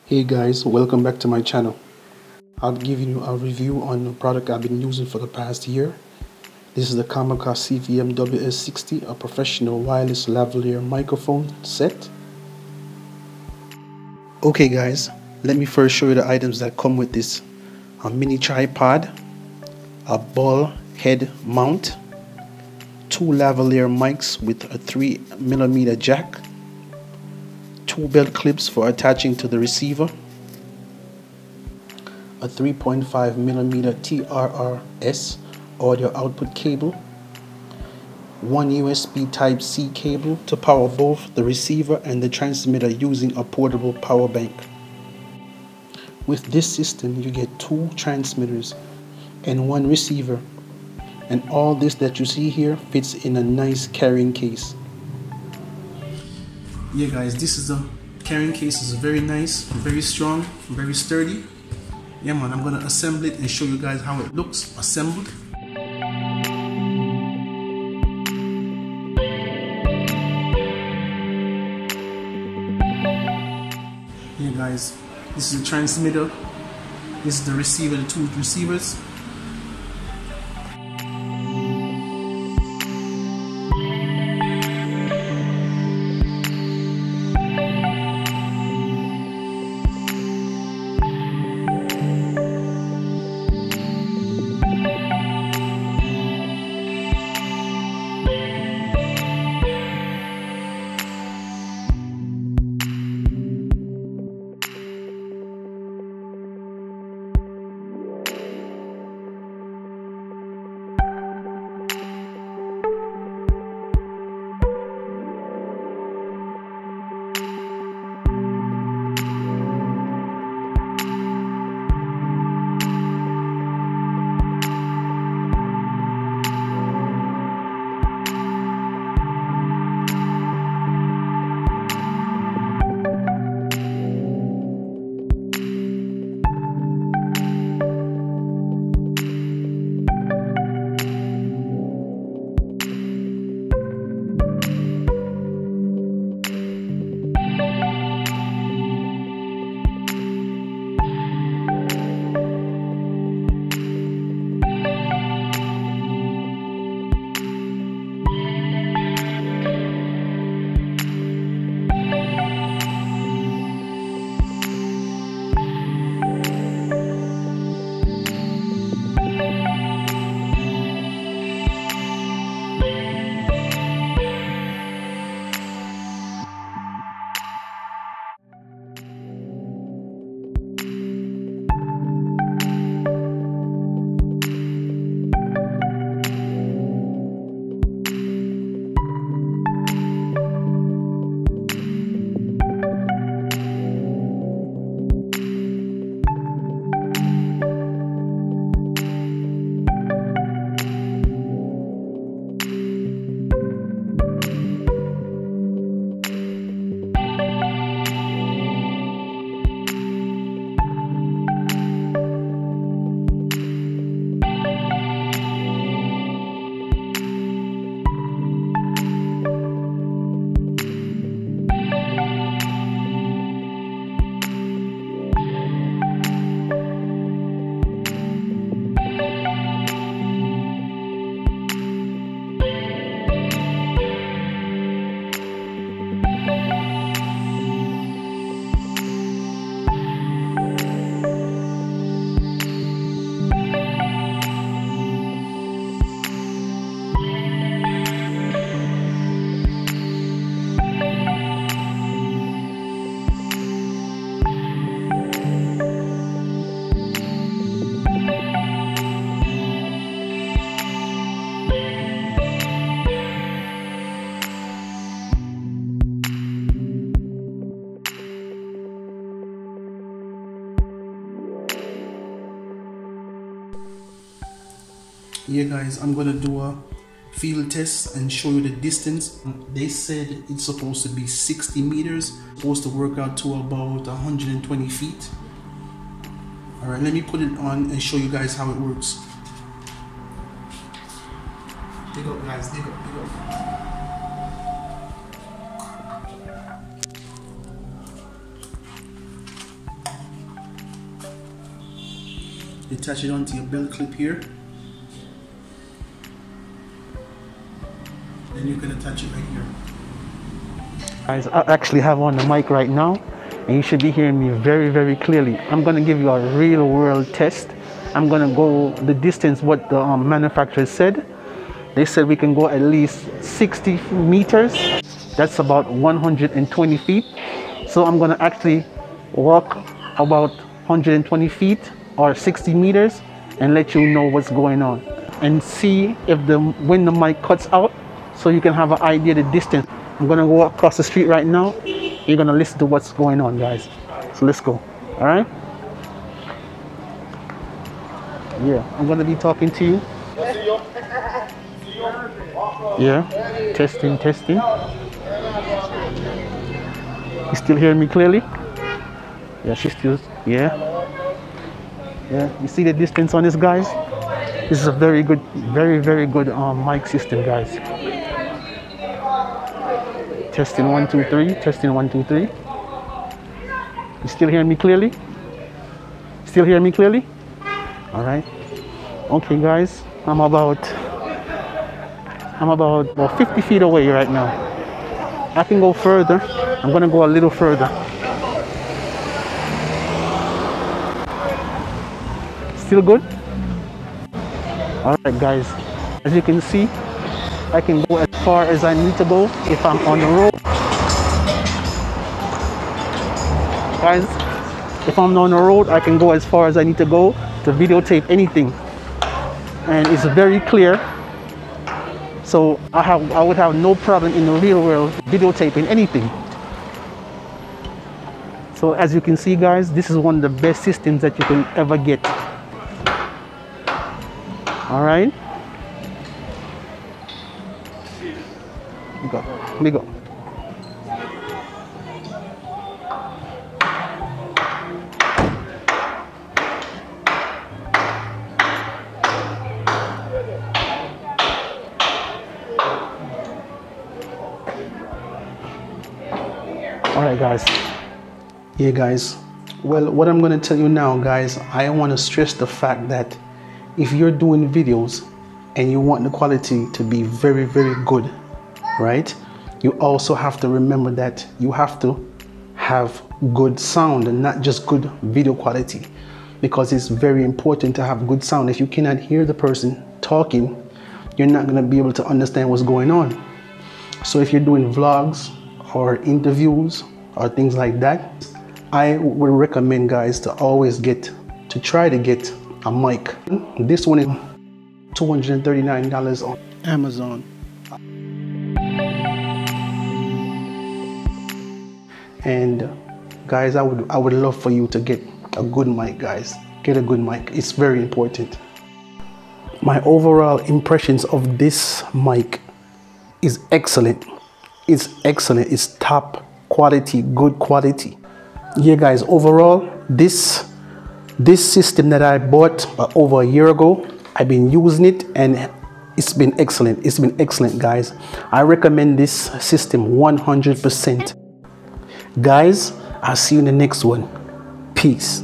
Hey guys, welcome back to my channel. I'll give you a review on a product I've been using for the past year. This is the Comica CVM-WS60, a professional wireless lavalier microphone set. Okay guys, let me first show you the items that come with this. A mini tripod, a ball head mount, 2 lavalier mics with a 3mm jack, 2 belt clips for attaching to the receiver, a 3.5mm TRRS audio output cable, 1 USB Type-C cable to power both the receiver and the transmitter using a portable power bank. With this system you get 2 transmitters and 1 receiver, and all this that you see here fits in a nice carrying case. Yeah guys, this is the carrying case. Is very nice, very strong, very sturdy. Yeah man, I'm gonna assemble it and show you guys how it looks assembled. Yeah guys, this is the transmitter, this is the receiver, the 2 receivers. Yeah guys, I'm gonna do a field test and show you the distance. They said it's supposed to be 60 meters, supposed to work out to about 120 feet. All right, let me put it on and show you guys how it works. Dig up guys, dig up, dig up. You attach it onto your belt clip here. Then you can attach it right here. Guys, I actually have on the mic right now, and you should be hearing me very, very clearly. I'm going to give you a real world test. I'm going to go the distance what the manufacturer said. They said we can go at least 60 meters. That's about 120 feet. So I'm going to actually walk about 120 feet or 60 meters and let you know what's going on. And see if when the mic cuts out, so you can have an idea of the distance. I'm going to go across the street right now. You're going to listen to what's going on, guys. So let's go. All right? Yeah, I'm going to be talking to you. Yeah, testing, testing. You still hearing me clearly? Yeah, she's still, yeah. Yeah, you see the distance on this, guys? This is a very good, very, very good mic system, guys. Testing 1 2 3, testing 1 2 3. You still hearing me clearly? Still hearing me clearly? All right. Okay, guys, I'm about 50 feet away right now. I can go further. I'm gonna go a little further. Still good? All right, guys. As you can see, I can go as far as I need to go if I'm on the road. Guys, if I'm on the road, I can go as far as I need to go to videotape anything. And it's very clear. So I would have no problem in the real world videotaping anything. So as you can see, guys, this is one of the best systems that you can ever get. All right. Let me go. All right, guys. Yeah, guys. Well, what I'm going to tell you now, guys, I want to stress the fact that if you're doing videos and you want the quality to be very, very good, right? You also have to remember that you have to have good sound and not just good video quality, because it's very important to have good sound. If you cannot hear the person talking, you're not going to be able to understand what's going on. So if you're doing vlogs or interviews or things like that, I would recommend, guys, to always try to get a mic. This one is $239 on Amazon. And guys, I would love for you to get a good mic, guys. Get a good mic. It's very important. My overall impressions of this mic is excellent. It's excellent. It's top quality, good quality. Yeah, guys, overall, this system that I bought over a year ago, I've been using it and it's been excellent. It's been excellent, guys. I recommend this system 100%. Guys, I'll see you in the next one. Peace.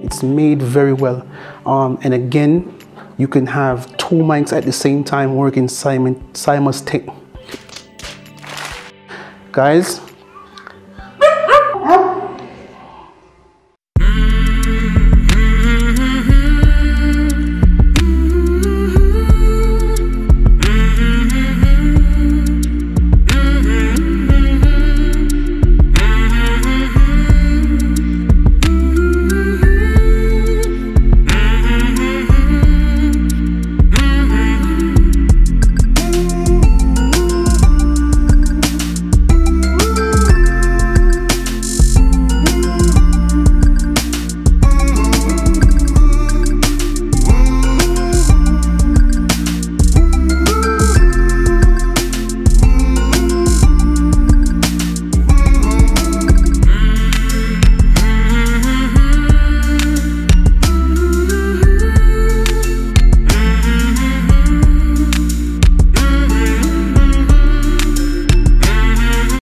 It's made very well, and again, you can have two mics at the same time working simultaneously. Guys,